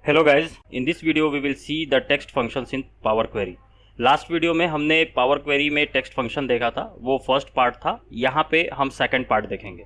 Hello guys, in this video we will see the text functions in Power Query. Last video में हमने power query में text function देखा था, वो first part था। यहाँ पे हम सेकंड पार्ट देखेंगे।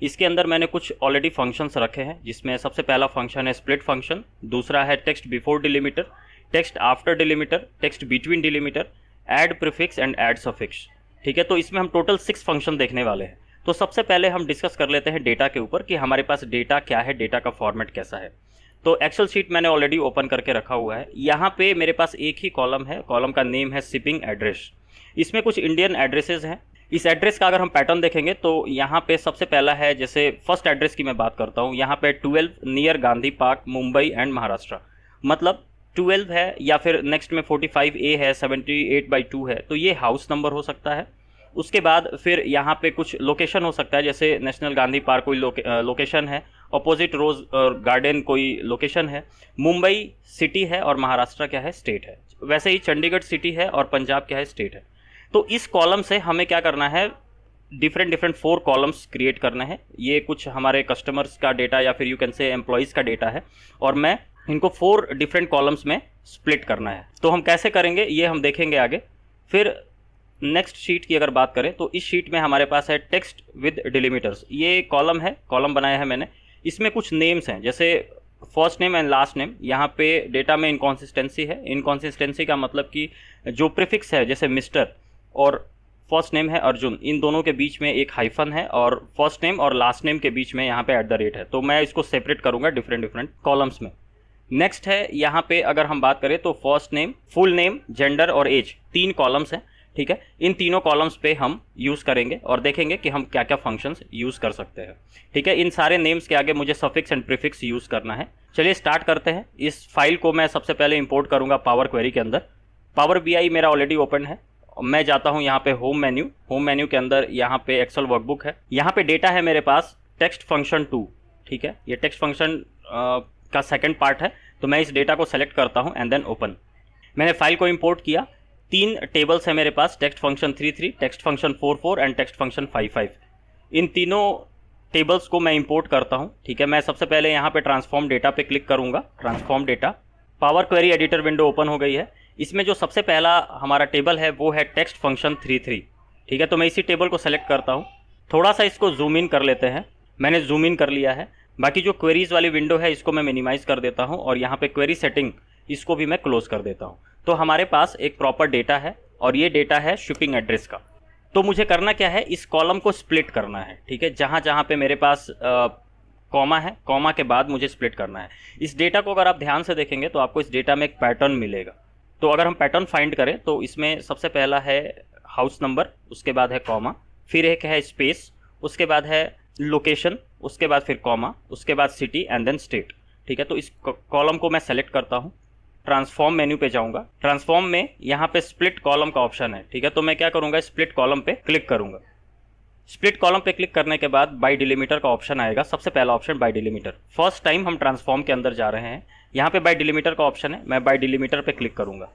इसके अंदर मैंने कुछ ऑलरेडी फंक्शंस रखे हैं, जिसमें सबसे पहला फंक्शन है स्प्लिट फंक्शन, दूसरा है text before delimiter, text after delimiter, text between delimiter, add prefix and add suffix. ठीक है, तो इसमें हम टोटल 6 फंक्शन देखने वाले हैं। तो सबसे पहले हम डिस्कस कर लेते हैं डेटा के ऊपर कि हमारे पास डेटा क्या है, डेटा का फॉर्मेट कैसा है। तो एक्सेल शीट मैंने ऑलरेडी ओपन करके रखा हुआ है। यहाँ पे मेरे पास एक ही कॉलम है, कॉलम का नेम है शिपिंग एड्रेस। इसमें कुछ इंडियन एड्रेसेस हैं। इस एड्रेस का अगर हम पैटर्न देखेंगे तो यहाँ पे सबसे पहला है, जैसे फर्स्ट एड्रेस की मैं बात करता हूँ, यहाँ पे 12 near Gandhi park, Mumbai and Maharashtra, मतलब 12 है, या फिर नेक्स्ट में 45A है, 78/2 है, तो ये हाउस नंबर हो सकता है। उसके बाद फिर यहाँ पे कुछ लोकेशन हो सकता है, जैसे नेशनल गांधी पार्क कोई लोकेशन है, अपोजिट रोज गार्डन कोई लोकेशन है, मुंबई सिटी है और महाराष्ट्र क्या है, स्टेट है। वैसे ही चंडीगढ़ सिटी है और पंजाब क्या है, स्टेट है। तो इस कॉलम से हमें क्या करना है, डिफरेंट 4 कॉलम्स क्रिएट करने हैं। ये कुछ हमारे कस्टमर्स का डेटा या फिर यू कैन से एम्प्लॉयज़ का डेटा है, और मैं इनको 4 डिफरेंट कॉलम्स में स्प्लिट करना है। तो हम कैसे करेंगे ये हम देखेंगे आगे। फिर नेक्स्ट शीट की अगर बात करें तो इस शीट में हमारे पास है टेक्स्ट विद डिलीमीटर्स। ये कॉलम है, कॉलम बनाया है मैंने। इसमें कुछ नेम्स हैं, जैसे first name and last name. यहाँ पे डेटा में इनकॉन्सिस्टेंसी है। इनकॉन्सिस्टेंसी का मतलब कि जो प्रीफिक्स है, जैसे मिस्टर और फर्स्ट नेम है अर्जुन, इन दोनों के बीच में एक हाइफन है, और फर्स्ट नेम और लास्ट नेम के बीच में यहाँ पे @ है। तो मैं इसको सेपरेट करूँगा डिफरेंट कॉलम्स में। नेक्स्ट है, यहाँ पे अगर हम बात करें तो first name, full name, gender और एज, 3 कॉलम्स हैं। ठीक है, इन तीनों कॉलम्स पे हम यूज़ करेंगे और देखेंगे कि हम क्या क्या फंक्शंस यूज़ कर सकते हैं। ठीक है, इन सारे नेम्स के आगे मुझे सफिक्स एंड प्रीफिक्स यूज़ करना है। चलिए स्टार्ट करते हैं। इस फाइल को मैं सबसे पहले इंपोर्ट करूंगा पावर क्वेरी के अंदर। पावर BI मेरा ऑलरेडी ओपन है। मैं जाता हूं यहाँ पे होम मेन्यू के अंदर यहाँ पे एक्सेल वर्कबुक है। यहाँ पे डेटा है मेरे पास टेक्स्ट फंक्शन 2। ठीक है, ये टेक्स्ट फंक्शन का सेकेंड पार्ट है। तो मैं इस डेटा को सेलेक्ट करता हूँ एंड देन ओपन। मैंने फाइल को इम्पोर्ट किया। 3 टेबल्स है मेरे पास, text function 3, text function 4 and text function 5। इन तीनों टेबल्स को मैं इंपोर्ट करता हूं। ठीक है, मैं सबसे पहले यहाँ पे ट्रांसफॉर्म डेटा पे क्लिक करूंगा। Transform data, power query editor window open हो गई है। इसमें जो सबसे पहला हमारा टेबल है वो है टेक्स्ट फंक्शन 3। ठीक है, तो मैं इसी टेबल को सेलेक्ट करता हूँ। थोड़ा सा इसको जूम इन कर लेते हैं। मैंने जूम इन कर लिया है। बाकी जो क्वेरीज वाली विंडो है इसको मैं मिनिमाइज कर देता हूँ, और यहाँ पे क्वेरी सेटिंग इसको भी मैं क्लोज कर देता हूँ। तो हमारे पास एक प्रॉपर डेटा है, और ये डेटा है शिपिंग एड्रेस का। तो मुझे करना क्या है, इस कॉलम को स्प्लिट करना है। ठीक है, जहाँ जहाँ पे मेरे पास कॉमा है, कॉमा के बाद मुझे स्प्लिट करना है। इस डेटा को अगर आप ध्यान से देखेंगे तो आपको इस डेटा में एक पैटर्न मिलेगा। तो अगर हम पैटर्न फाइंड करें तो इसमें सबसे पहला है हाउस नंबर, उसके बाद है कॉमा, फिर एक है स्पेस, उसके बाद है लोकेशन, उसके बाद फिर कॉमा, उसके बाद सिटी एंड देन स्टेट। ठीक है, तो इस कॉलम को मैं सेलेक्ट करता हूँ। ट्रांसफॉर्म मेन्यू पे जाऊंगा। ट्रांसफॉर्म में यहाँ पे स्प्लिट कॉलम का ऑप्शन है। ठीक है, तो मैं क्या करूंगा, स्प्लिट कॉलम पे क्लिक करूंगा। स्प्लिट कॉलम पे क्लिक करने के बाद बाय डिलीमीटर का ऑप्शन आएगा। सबसे पहला option by delimiter. First time हम ट्रांसफॉर्म के अंदर जा रहे हैं। यहाँ पे बाय डिलीमीटर का ऑप्शन है, मैं बाय डिलीमीटर पे क्लिक करूंगा।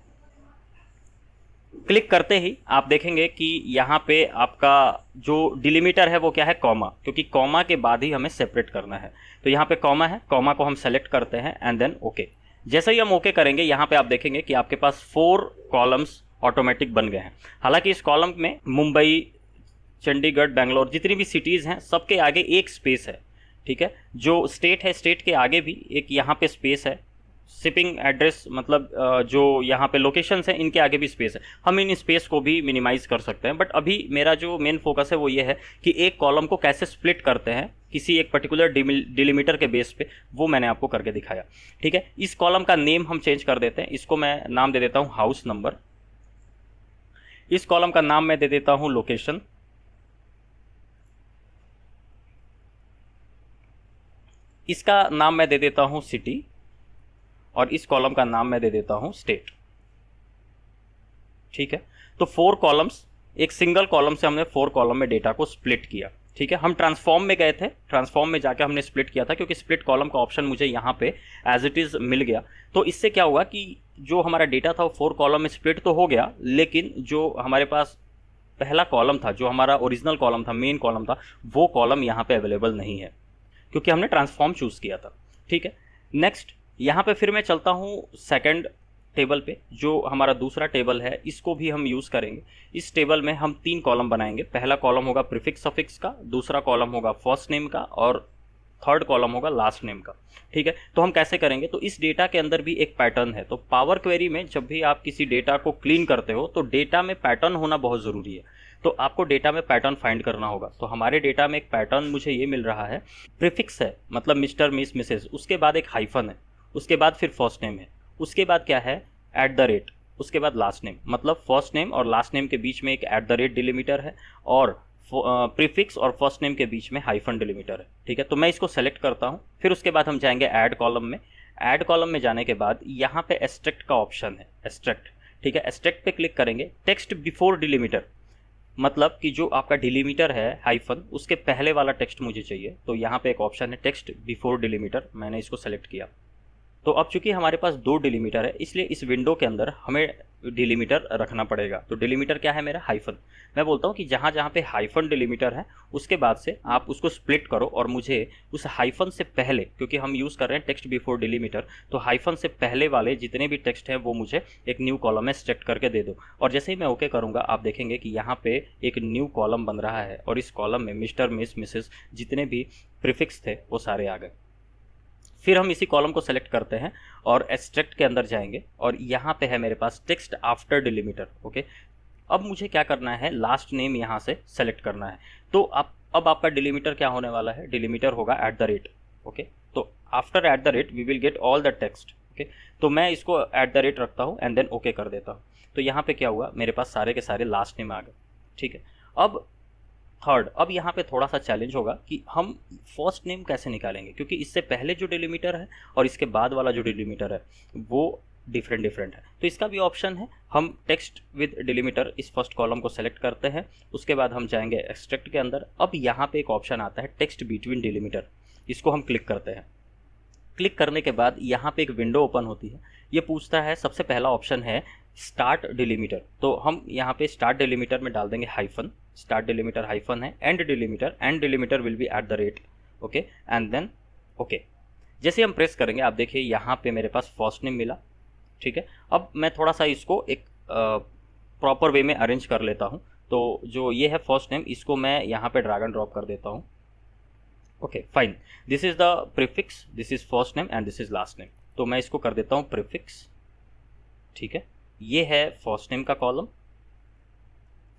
क्लिक करते ही आप देखेंगे कि यहाँ पे आपका जो डिलीमीटर है वो क्या है, कॉमा, क्योंकि कॉमा के बाद ही हमें सेपरेट करना है। तो यहाँ पे कॉमा है, कॉमा को हम सेलेक्ट करते हैं एंड देन ओके। जैसे ही हम ओके करेंगे, यहाँ पे आप देखेंगे कि आपके पास 4 कॉलम्स ऑटोमेटिक बन गए हैं। हालांकि इस कॉलम में मुंबई, चंडीगढ़, बेंगलोर, जितनी भी सिटीज़ हैं सबके आगे एक स्पेस है। ठीक है, जो स्टेट है, स्टेट के आगे भी एक यहाँ पे स्पेस है। शिपिंग एड्रेस मतलब जो यहाँ पे लोकेशंस हैं इनके आगे भी स्पेस है। हम इन स्पेस को भी मिनिमाइज कर सकते हैं, बट अभी मेरा जो मेन फोकस है वो ये है कि एक कॉलम को कैसे स्प्लिट करते हैं किसी एक पर्टिकुलर डिलीमीटर के बेस पे, वो मैंने आपको करके दिखाया। ठीक है, इस कॉलम का नेम हम चेंज कर देते हैं। इसको मैं नाम दे देता हूँ हाउस नंबर। इस कॉलम का नाम मैं दे देता हूँ लोकेशन। इसका नाम मैं दे देता हूँ सिटी, और इस कॉलम का नाम मैं दे देता हूं स्टेट। ठीक है, तो 4 कॉलम्स, एक सिंगल कॉलम से हमने 4 कॉलम में डेटा को स्प्लिट किया। ठीक है, हम ट्रांसफॉर्म में गए थे, ट्रांसफॉर्म में जाकर हमने स्प्लिट किया था, क्योंकि स्प्लिट कॉलम का ऑप्शन मुझे यहाँ पे एज इट इज मिल गया। तो इससे क्या हुआ कि जो हमारा डेटा था वो 4 कॉलम में स्प्लिट तो हो गया, लेकिन जो हमारे पास पहला कॉलम था, जो हमारा ओरिजिनल कॉलम था, मेन कॉलम था, वो कॉलम यहाँ पे अवेलेबल नहीं है, क्योंकि हमने ट्रांसफॉर्म चूज किया था। ठीक है, नेक्स्ट यहाँ पे फिर मैं चलता हूँ सेकंड टेबल पे, जो हमारा दूसरा टेबल है इसको भी हम यूज़ करेंगे। इस टेबल में हम 3 कॉलम बनाएंगे। पहला कॉलम होगा प्रीफिक्स सफिक्स का, दूसरा कॉलम होगा फर्स्ट नेम का, और थर्ड कॉलम होगा लास्ट नेम का। ठीक है, तो हम कैसे करेंगे, तो इस डेटा के अंदर भी एक पैटर्न है। तो पावर क्वेरी में जब भी आप किसी डेटा को क्लीन करते हो तो डेटा में पैटर्न होना बहुत ज़रूरी है। तो आपको डेटा में पैटर्न फाइंड करना होगा। तो हमारे डेटा में एक पैटर्न मुझे ये मिल रहा है, प्रीफिक्स है मतलब मिस्टर मिस मिसेस, उसके बाद एक हाइफन है, उसके बाद फिर फर्स्ट नेम है, उसके बाद क्या है एट द रेट, उसके बाद लास्ट नेम। मतलब फर्स्ट नेम और लास्ट नेम के बीच में एक एट द रेट डिलीमीटर है, और प्रीफिक्स और फर्स्ट नेम के बीच में हाइफन डिलीमीटर है। ठीक है, तो मैं इसको सेलेक्ट करता हूँ। फिर उसके बाद हम जाएंगे ऐड कॉलम में। ऐड कॉलम में जाने के बाद यहाँ पे एक्सट्रैक्ट का ऑप्शन है, एक्सट्रैक्ट। ठीक है, एक्सट्रैक्ट पे क्लिक करेंगे। टेक्स्ट बिफोर डिलीमीटर, मतलब कि जो आपका डिलीमीटर है हाइफन, उसके पहले वाला टेक्स्ट मुझे चाहिए। तो यहाँ पे एक ऑप्शन है टेक्स्ट बिफोर डिलीमीटर, मैंने इसको सेलेक्ट किया। तो अब चूंकि हमारे पास 2 डिलीमीटर है, इसलिए इस विंडो के अंदर हमें डिलीमीटर रखना पड़ेगा। तो डिलीमीटर क्या है मेरा, हाइफन। मैं बोलता हूँ कि जहाँ जहाँ पे हाइफन डिलीमीटर है उसके बाद से आप उसको स्प्लिट करो, और मुझे उस हाइफन से पहले, क्योंकि हम यूज़ कर रहे हैं टेक्स्ट बिफोर डिलीमीटर, तो हाइफन से पहले वाले जितने भी टेक्स्ट हैं वो मुझे एक न्यू कॉलम में सेलेक्ट करके दे दो। और जैसे ही मैं ओके करूँगा आप देखेंगे कि यहाँ पे एक न्यू कॉलम बन रहा है, और इस कॉलम में मिस्टर मिस मिसेस जितने भी प्रीफिक्स थे वो सारे आ गए। फिर हम इसी कॉलम को सेलेक्ट करते हैं और एक्सट्रैक्ट के अंदर जाएंगे, और यहाँ पे है मेरे पास टेक्स्ट आफ्टर डिलीमीटर। ओके, अब मुझे क्या करना है, लास्ट नेम यहाँ से सेलेक्ट करना है। तो अब आपका डिलीमीटर क्या होने वाला है, डिलीमीटर होगा एट द रेट। ओके, तो after at the rate we will get all the text. Okay, तो मैं इसको एट द रेट रखता हूँ एंड देन ओके कर देता हूँ। तो यहाँ पे क्या हुआ, मेरे पास सारे के सारे लास्ट नेम आ गए। ठीक है, अब थर्ड, अब यहाँ पे थोड़ा सा चैलेंज होगा कि हम फर्स्ट नेम कैसे निकालेंगे, क्योंकि इससे पहले जो डिलीमीटर है और इसके बाद वाला जो डिलीमीटर है वो डिफरेंट है। तो इसका भी ऑप्शन है, हम टेक्स्ट विद डिलीमीटर इस फर्स्ट कॉलम को सेलेक्ट करते हैं। उसके बाद हम जाएंगे एक्सट्रैक्ट के अंदर। अब यहाँ पे एक ऑप्शन आता है टेक्स्ट बिटवीन डिलीमीटर, इसको हम क्लिक करते हैं। क्लिक करने के बाद यहाँ पे एक विंडो ओपन होती है। ये पूछता है, सबसे पहला ऑप्शन है स्टार्ट डिलीमीटर। तो हम यहाँ पे स्टार्ट डिलीमीटर में डाल देंगे हाइफन, स्टार्ट डिलीमीटर हाइफन है, and delimiter will be at the rate. Okay, and then okay. जैसे हम प्रेस करेंगे आप देखिए यहाँ पे मेरे पास फर्स्ट नेम मिला। ठीक है, अब मैं थोड़ा सा इसको एक प्रॉपर वे में अरेंज कर लेता हूँ। तो जो ये है फर्स्ट नेम, इसको मैं यहाँ पे ड्रैग एंड ड्रॉप कर देता हूँ। Okay fine, this is the prefix, this is first name and this is last name. तो मैं इसको कर देता हूँ प्रीफिक्स। ठीक है, ये है फर्स्ट नेम का कॉलम,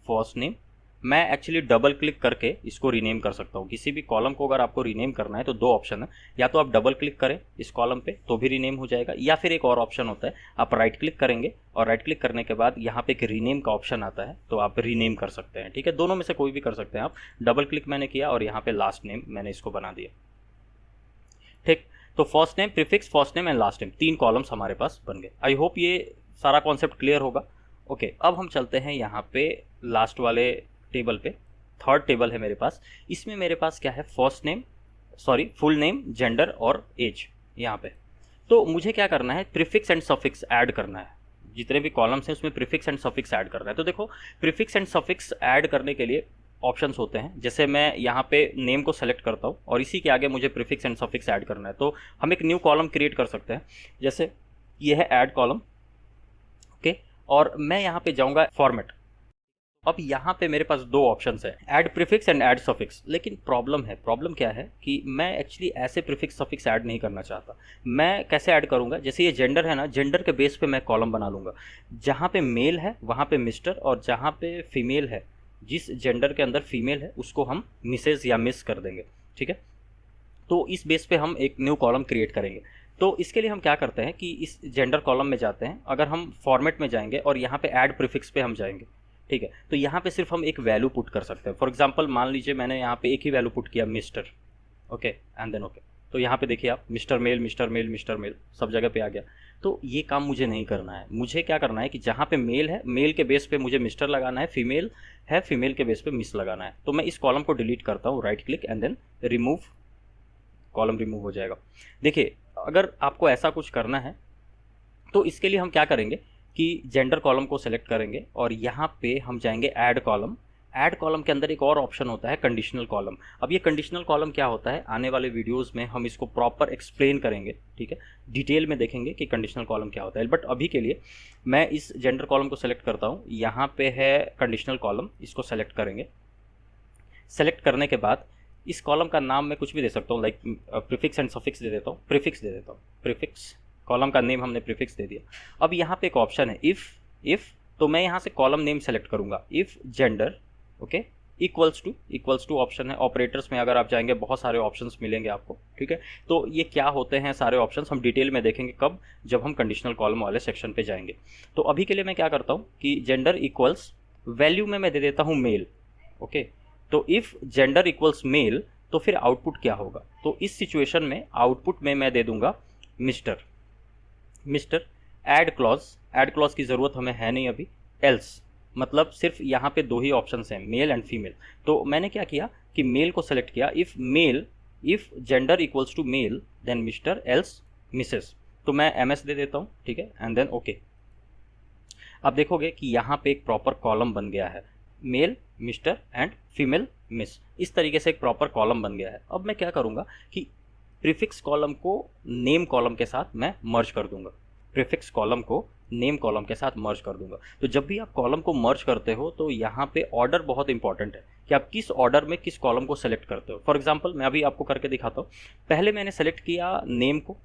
फर्स्ट नेम। मैं एक्चुअली डबल क्लिक करके इसको रीनेम कर सकता हूँ। किसी भी कॉलम को अगर आपको रीनेम करना है तो 2 ऑप्शन है, या तो आप डबल क्लिक करें इस कॉलम पे तो भी रीनेम हो जाएगा, या फिर एक और ऑप्शन होता है आप राइट क्लिक करेंगे और राइट क्लिक करने के बाद यहाँ पे एक रीनेम का ऑप्शन आता है तो आप रीनेम कर सकते हैं। ठीक है, दोनों में से कोई भी कर सकते हैं आप। डबल क्लिक मैंने किया और यहाँ पे लास्ट नेम मैंने इसको बना दिया। ठीक, तो first name, prefix, first name and last name, 3 columns हमारे पास बन गए। आई होप ये सारा कॉन्सेप्ट क्लियर होगा। ओके, अब हम चलते हैं यहाँ पे लास्ट वाले टेबल पे। थर्ड टेबल है मेरे पास, इसमें मेरे पास क्या है, first name, sorry full name, gender और एज यहाँ पे। तो मुझे क्या करना है, प्रीफिक्स एंड सफिक्स ऐड करना है। जितने भी कॉलम्स हैं उसमें प्रीफिक्स एंड सफिक्स ऐड करना है। तो देखो, प्रीफिक्स एंड सफिक्स ऐड करने के लिए ऑप्शंस होते हैं। जैसे मैं यहाँ पे नेम को सेलेक्ट करता हूँ और इसी के आगे मुझे प्रीफिक्स एंड सफिक्स ऐड करना है, तो हम एक न्यू कॉलम क्रिएट कर सकते हैं। जैसे ये है ऐड कॉलम। ओके, और मैं यहाँ पे जाऊँगा फॉर्मेट। अब यहाँ पे मेरे पास 2 ऑप्शंस हैं, add prefix and add suffix. लेकिन प्रॉब्लम क्या है कि मैं एक्चुअली ऐसे प्रीफिक्स सफिक्स ऐड नहीं करना चाहता। मैं कैसे ऐड करूँगा, जैसे ये जेंडर है ना, जेंडर के बेस पे मैं कॉलम बना लूँगा। जहाँ पे मेल है वहाँ पे मिस्टर, और जहाँ पे फीमेल है, जिस जेंडर के अंदर फीमेल है उसको हम मिसेज या मिस कर देंगे। ठीक है, तो इस बेस पे हम एक न्यू कॉलम क्रिएट करेंगे। तो इसके लिए हम क्या करते हैं कि इस जेंडर कॉलम में जाते हैं, अगर हम फॉर्मेट में जाएंगे और यहाँ पे ऐड प्रीफिक्स पे हम जाएंगे। ठीक है, तो यहाँ पे सिर्फ हम एक वैल्यू पुट कर सकते हैं। फॉर एग्जांपल मान लीजिए मैंने यहाँ पे एक ही वैल्यू पुट किया, mister. Okay, and then okay. तो यहाँ पे देखिए आप, mister male mister male mister male सब जगह पे आ गया। तो ये काम मुझे नहीं करना है। मुझे क्या करना है कि जहाँ पे मेल है, मेल के बेस पे मुझे मिस्टर लगाना है, फीमेल है, फीमेल के बेस पे मिस लगाना है। तो मैं इस कॉलम को डिलीट करता हूँ, right click and then remove, column remove हो जाएगा। देखिए, अगर आपको ऐसा कुछ करना है तो इसके लिए हम क्या करेंगे कि जेंडर कॉलम को सेलेक्ट करेंगे और यहाँ पे हम जाएंगे ऐड कॉलम। ऐड कॉलम के अंदर एक और ऑप्शन होता है कंडीशनल कॉलम। अब ये कंडीशनल कॉलम क्या होता है, आने वाले वीडियोस में हम इसको प्रॉपर एक्सप्लेन करेंगे, ठीक है, डिटेल में देखेंगे कि कंडीशनल कॉलम क्या होता है। बट अभी के लिए मैं इस जेंडर कॉलम को सेलेक्ट करता हूँ। यहाँ पे है कंडीशनल कॉलम, इसको सेलेक्ट करेंगे। सेलेक्ट करने के बाद इस कॉलम का नाम मैं कुछ भी दे सकता हूँ, लाइक प्रीफिक्स एंड सफिक्स दे देता हूँ, प्रीफिक्स दे देता हूँ, प्रीफिक्स, कॉलम का नेम हमने प्रीफिक्स दे दिया। अब यहाँ पे एक ऑप्शन है इफ़, तो मैं यहाँ से कॉलम नेम सेलेक्ट करूँगा, if gender okay equals to option है। ऑपरेटर्स में अगर आप जाएंगे बहुत सारे ऑप्शंस मिलेंगे आपको, ठीक है। तो ये क्या होते हैं सारे ऑप्शंस हम डिटेल में देखेंगे कब, जब हम कंडीशनल कॉलम वाले सेक्शन पे जाएंगे। तो अभी के लिए मैं क्या करता हूँ कि जेंडर इक्वल्स, वैल्यू में मैं दे देता हूँ मेल, ओके। तो इफ़ जेंडर इक्वल्स मेल तो फिर आउटपुट क्या होगा, तो इस सिचुएशन में आउटपुट में मैं दे दूंगा मिस्टर। ऐड क्लॉज की ज़रूरत हमें है नहीं अभी। एल्स मतलब सिर्फ यहाँ पे दो ही ऑप्शंस हैं, मेल एंड फीमेल। तो मैंने क्या किया कि मेल को सेलेक्ट किया, if gender equals to male then mister, else missus. तो मैं MS दे देता हूँ, ठीक है, एंड देन ओके। अब देखोगे कि यहाँ पे एक प्रॉपर कॉलम बन गया है, male mister and female miss, इस तरीके से एक प्रॉपर कॉलम बन गया है। अब मैं क्या करूँगा कि प्रीफिक्स कॉलम को नेम कॉलम के साथ मैं मर्ज कर दूंगा, प्रीफिक्स कॉलम को नेम कॉलम के साथ मर्ज कर दूंगा। तो जब भी आप कॉलम को मर्ज करते हो तो यहाँ पे ऑर्डर बहुत इंपॉर्टेंट है कि आप किस ऑर्डर में किस कॉलम को सेलेक्ट करते हो। फॉर एग्जांपल मैं अभी आपको करके दिखाता हूँ। पहले मैंने सेलेक्ट किया नेम को,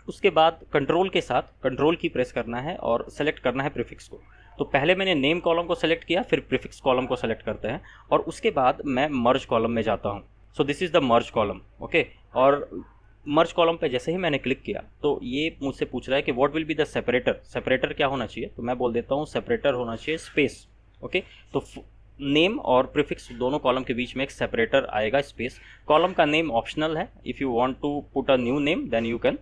उसके बाद कंट्रोल के साथ कंट्रोल की प्रेस करना है और सेलेक्ट करना है प्रीफिक्स को। तो पहले मैंने नेम कॉलम को सेलेक्ट किया, फिर प्रीफिक्स कॉलम को सेलेक्ट करते हैं और उसके बाद मैं मर्ज कॉलम में जाता हूँ। So this is the merge column, okay. और मर्ज कॉलम पे जैसे ही मैंने क्लिक किया तो ये मुझसे पूछ रहा है कि what will be the separator क्या होना चाहिए। तो मैं बोल देता हूँ सेपरेटर होना चाहिए स्पेस, ओके। तो नेम और प्रीफिक्स दोनों कॉलम के बीच में एक सेपरेटर आएगा, स्पेस। कॉलम का नेम ऑप्शनल है, if you want to put a new name then you can.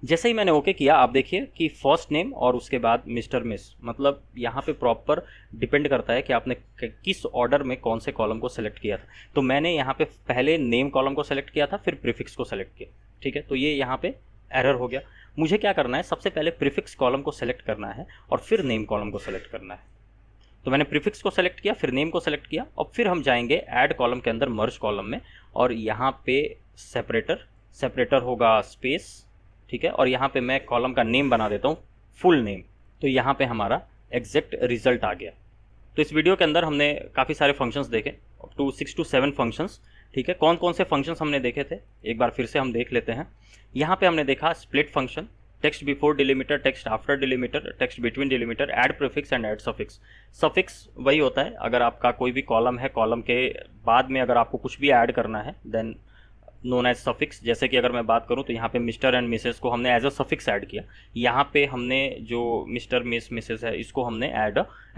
जैसे ही मैंने ओके किया आप देखिए कि फर्स्ट नेम और उसके बाद मिस्टर मिस, मतलब यहाँ पे प्रॉपर डिपेंड करता है कि आपने किस ऑर्डर में कौन से कॉलम को सेलेक्ट किया था। तो मैंने यहाँ पे पहले नेम कॉलम को सेलेक्ट किया था, फिर प्रीफिक्स को सेलेक्ट किया, ठीक है। तो ये यहाँ पे एरर हो गया। मुझे क्या करना है, सबसे पहले प्रीफिक्स कॉलम को सेलेक्ट करना है और फिर नेम कॉलम को सेलेक्ट करना है। तो मैंने प्रीफिक्स को सेलेक्ट किया, फिर नेम को सेलेक्ट किया और फिर हम जाएंगे ऐड कॉलम के अंदर मर्ज कॉलम में और यहाँ पे सेपरेटर होगा स्पेस, ठीक है। और यहाँ पे मैं कॉलम का नेम बना देता हूँ फुल नेम। तो यहाँ पे हमारा एग्जैक्ट रिजल्ट आ गया। तो इस वीडियो के अंदर हमने काफ़ी सारे फंक्शंस देखे, अप टू 6 to 7 फंक्शंस, ठीक है। कौन कौन से फंक्शंस हमने देखे थे एक बार फिर से हम देख लेते हैं। यहाँ पे हमने देखा split function, text before delimiter, text after delimiter, text between delimiter, add prefix and add suffix. Suffix वही होता है अगर आपका कोई भी कॉलम है, कॉलम के बाद में अगर आपको कुछ भी ऐड करना है देन नोन एज सफिक्स। जैसे कि अगर मैं बात करूं तो यहाँ पे मिस्टर एंड मिसेस को हमने एज अ सफिक्स ऐड किया, यहाँ पे हमने जो मिस्टर मिस मिसेस है इसको हमने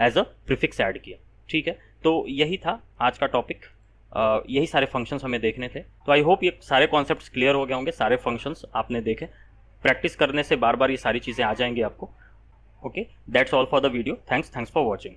एज अ प्रीफिक्स ऐड किया, ठीक है। तो यही था आज का टॉपिक, यही सारे फंक्शंस हमें देखने थे। तो आई होप ये सारे कॉन्सेप्ट्स क्लियर हो गए होंगे, सारे फंक्शंस आपने देखे। प्रैक्टिस करने से बार बार ये सारी चीज़ें आ जाएंगी आपको, okay. That's all for the video, thanks for watching.